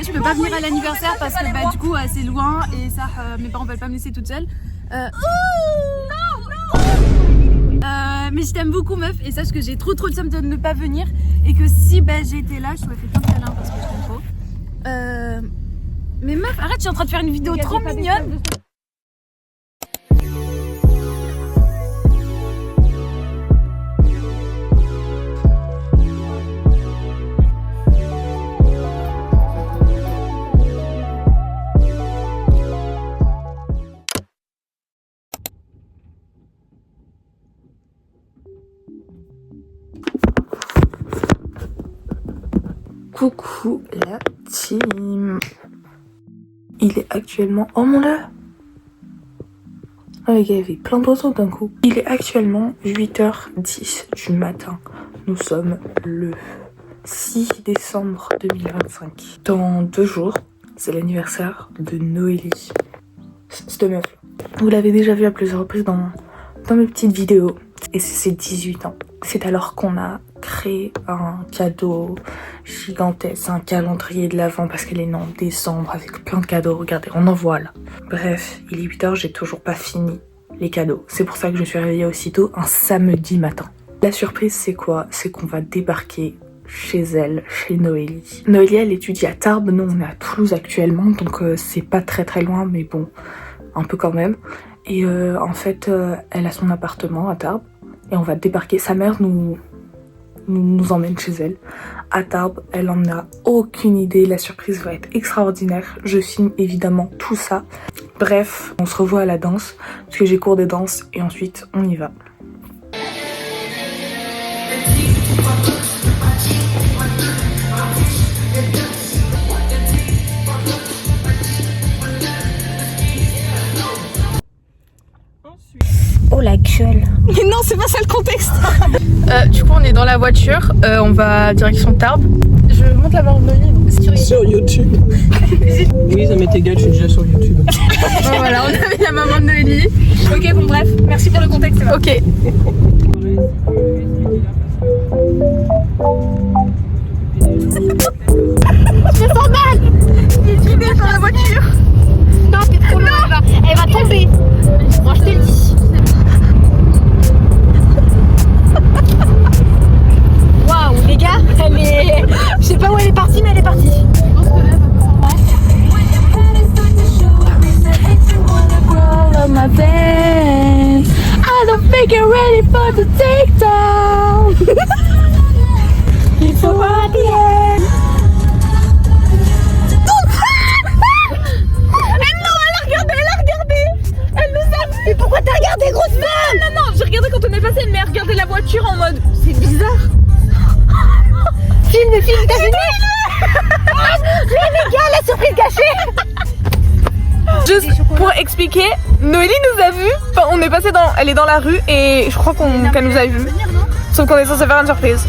je peux pas venir à l'anniversaire parce que bah du coup c'est loin et ça mes parents veulent pas me laisser toute seule. Mais je t'aime beaucoup meuf et sache que j'ai trop le seum de ne pas venir et que si bah j'étais là je t'aurais fait plein de câlins parce que je t'aime trop. Mais meuf arrête, je suis en train de faire une vidéo trop mignonne. Coucou la team. Il est actuellement... Oh mon dieu. Oh les gars, il y avait plein d'oiseaux d'un coup. Il est actuellement 8h10 du matin. Nous sommes le 6 décembre 2025. Dans 2 jours, c'est l'anniversaire de Noélie. Cette meuf. Vous l'avez déjà vu à plusieurs reprises dans mes petites vidéos. Et c'est ses 18 ans. C'est alors qu'on a créé un cadeau gigantesque, un calendrier de l'Avent parce qu'elle est née en décembre avec plein de cadeaux. Regardez, on en voit là. Bref, il est 8h, j'ai toujours pas fini les cadeaux. C'est pour ça que je me suis réveillée aussitôt un samedi matin. La surprise, c'est quoi? C'est qu'on va débarquer chez elle, chez Noélie. Noélie, elle étudie à Tarbes. Nous, on est à Toulouse actuellement, donc c'est pas très loin, mais bon, un peu quand même. Et en fait, elle a son appartement à Tarbes et on va débarquer. Sa mère nous emmène chez elle à Tarbes. Elle en a aucune idée. La surprise va être extraordinaire. Je filme évidemment tout ça. Bref, on se revoit à la danse parce que j'ai cours de danse et ensuite on y va. Oh la gueule. Mais non, c'est pas ça le contexte. Du coup, on est dans la voiture. On va direction Tarbes. Je monte la main de Noélie. Sur YouTube. Oui, ça m'est égal, je suis déjà sur YouTube. Bon, voilà, on avait la maman de Noélie. Ok, bon, bref, merci pour le contexte. Ok. Je me sens mal. J'ai une idée dans la voiture. Non, t'es trop loin, elle va tomber. Moi, je te le dis. Waouh, les gars, elle est... Je sais pas où elle est partie, mais elle est partie. I don't think you're ready for the takedown. Il faut pas bien. Mais pourquoi t'as regardé, grosse femme? Non, j'ai regardé quand on est passé, mais regardé la voiture en mode c'est bizarre. Filme, t'as filmé? Les gars, la surprise gâchée. Juste pour expliquer, Noélie nous a vus. Enfin, on est passé dans. Elle est dans la rue et je crois qu'elle nous a vus. Sauf qu'on est censé faire une surprise.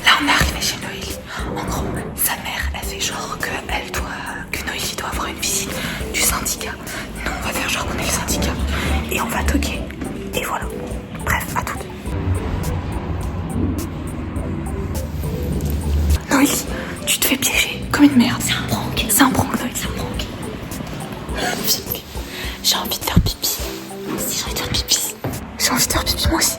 Là, on est arrivé chez Noélie. En gros, sa mère, elle fait genre que Noélie doit avoir une visite du syndicat. Nous, on va faire genre qu'on est le syndicat. Et on va toquer. Et voilà. Bref, à toutes. Noélie, tu te fais piéger comme une merde. C'est un prank. C'est un prank, Noélie. C'est un prank. J'ai envie de faire pipi. Moi aussi, j'ai envie de faire pipi. J'ai envie de faire pipi, moi aussi.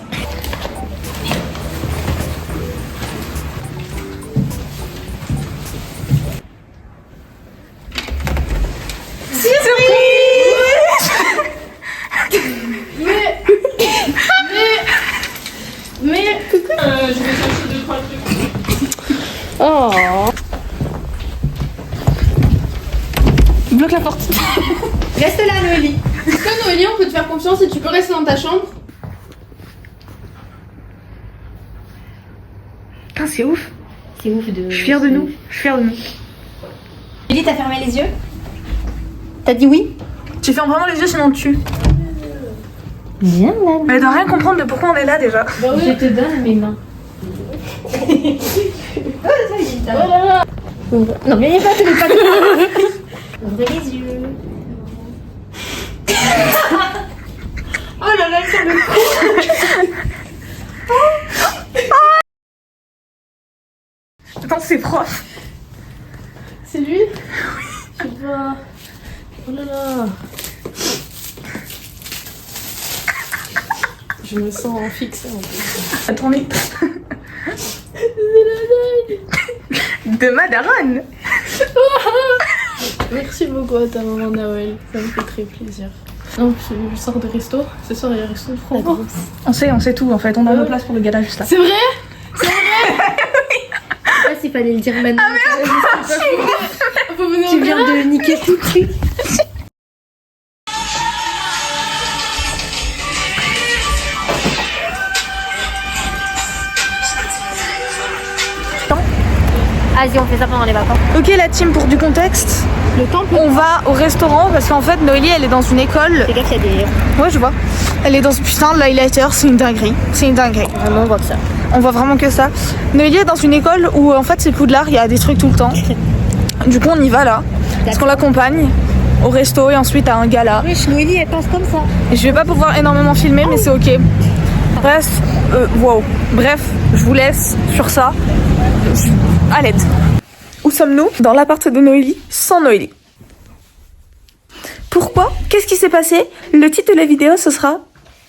Je vais chercher 2-3 trucs. Oh. Bloque la porte. Reste là, Noélie. Est-ce que Noélie, on peut te faire confiance et tu peux rester dans ta chambre? Putain, c'est ouf. C'est ouf de... Je suis fière de nous. Je suis fière de nous. Noélie, t'as fermé les yeux? T'as dit oui? Tu fermes vraiment les yeux sinon tu tues. Viens là. Mais elle doit rien comprendre de pourquoi on est là déjà. Je te donne mes mains. Non, mais pas tous les pas. Ouvrez les yeux. Oh là là, c'est le coup. ses profs. C'est lui? Je sais pas. Oh là là. Je me sens fixée en plus. Attendez. De ma daronne. Merci beaucoup à ta maman Noël, ça me fait très plaisir. Non, je sors de resto. Ce soir, il y a un resto de France. On sait tout en fait. On a nos places pour le gala juste là. C'est vrai? Je sais pas s'il fallait le dire maintenant. Faut venir Tu viens de niquer tout le truc. Vas-y, on fait ça pendant les vacances. Ok la team, pour du contexte, Le temple. on va au restaurant parce qu'en fait Noélie elle est dans une école. Fais gaffe, il y a des. Ouais je vois. Elle est dans ce putain de l'highlighter, c'est une dinguerie. C'est une dinguerie. Vraiment, on voit que ça. On voit vraiment que ça. Noélie est dans une école où en fait c'est Poudlard, il y a des trucs tout le temps. Du coup on y va là. Parce qu'on l'accompagne au resto et ensuite à un gala. Wesh, Noélie, elle pense comme ça. Et je vais pas pouvoir énormément filmer mais c'est ok. Bref, wow. Bref, je vous laisse sur ça. À l'aide. Où sommes-nous? Dans l'appart de Noélie, sans Noélie. Pourquoi? Qu'est-ce qui s'est passé? Le titre de la vidéo, ce sera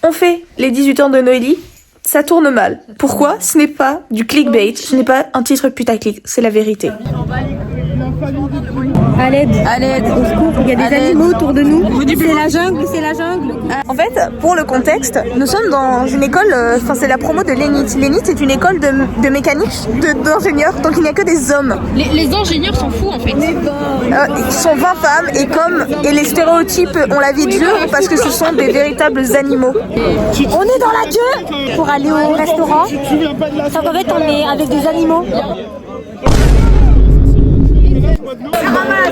On fait les 18 ans de Noélie, ça tourne mal. Pourquoi? Ce n'est pas du clickbait, ce n'est pas un titre putaclic, c'est la vérité. À l'aide. À l'aide. Au secours. Il y a des animaux autour de nous. C'est la jungle, c'est la jungle. En fait, pour le contexte, nous sommes dans une école, c'est la promo de l'ENIT. L'ENIT est une école de mécanique, d'ingénieurs, donc il n'y a que des hommes. Les ingénieurs sont fous en fait. Ils sont 20 femmes et les stéréotypes ont la vie dure parce que ce sont des véritables animaux. On est dans la queue pour aller au restaurant. Ça va être on est avec des animaux.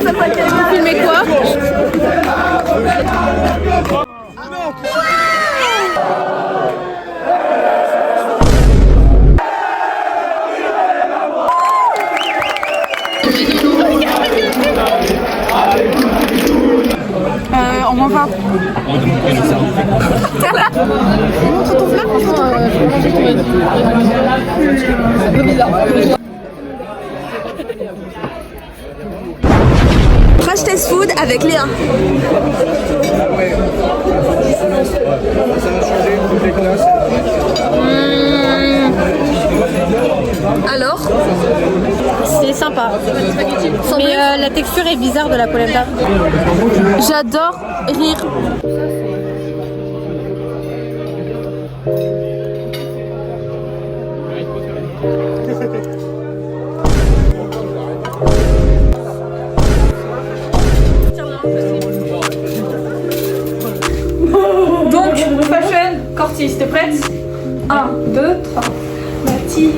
Vous filmez quoi? On m'en va. Crash Test Food avec Léa. Alors? C'est sympa. Mais la texture est bizarre de la polenta. J'adore rire. Donc, fashion, Cortis, t'es prête? 1, 2, 3. Mati,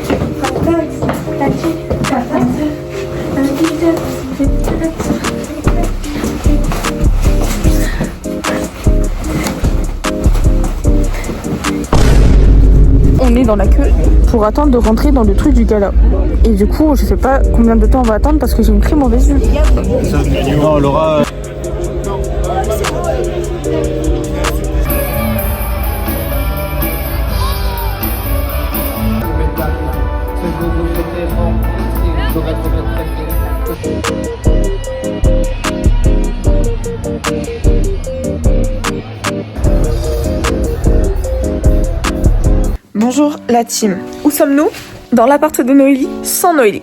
on est dans la queue pour attendre de rentrer dans le truc du gala. Et du coup, je sais pas combien de temps on va attendre parce que j'ai une très mauvaise vue. Non, Laura. Bonjour la team. Où sommes-nous? Dans l'appart de Noélie, sans Noélie.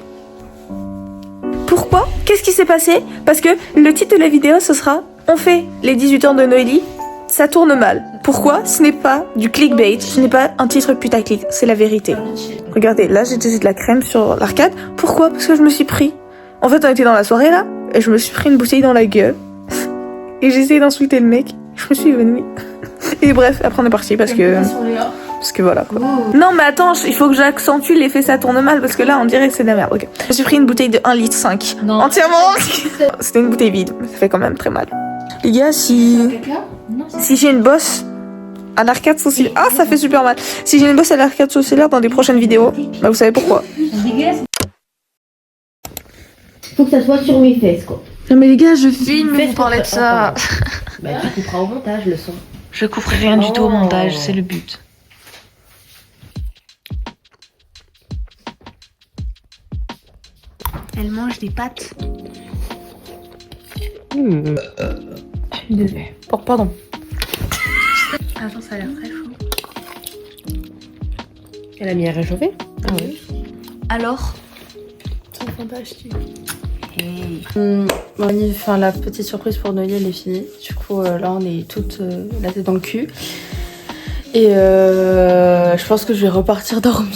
Pourquoi? Qu'est-ce qui s'est passé? Parce que le titre de la vidéo, ce sera On fait les 18 ans de Noélie, ça tourne mal. Pourquoi? Ce n'est pas du clickbait, ce n'est pas un titre putaclic, c'est la vérité. Regardez, là j'ai de la crème sur l'arcade. Pourquoi? Parce que je me suis pris... En fait, on était dans la soirée là, et je me suis pris une bouteille dans la gueule. Et j'ai essayé d'insulter le mec, je me suis évanouie. Et bref, après on est parti parce que... Parce que voilà quoi. Non mais attends, il faut que j'accentue l'effet ça tourne mal parce que là on dirait que c'est de la merde. Okay. Je me suis pris une bouteille de 1,5 litre. Non. Entièrement. C'était une bouteille vide, mais ça fait quand même très mal. Les gars, si j'ai une bosse à l'arcade sourcilière... Ah, ça fait super mal. Si j'ai une bosse à l'arcade sourcilière dans des prochaines vidéos, bah vous savez pourquoi. Faut que ça soit sur mes fesses quoi. Non mais les gars, je filme, vous parlez de ça. Bah tu couperas au montage le son. Je couperai rien du tout au montage, c'est le but. Elle mange des pâtes. Pardon. Attends, ça a l'air très chaud. Elle a mis à réchauffer. Ah oui. Alors, C'est fantastique. Enfin, la petite surprise pour Noël est finie. Du coup, là, on est toutes la tête dans le cul. Et je pense que je vais repartir dormir.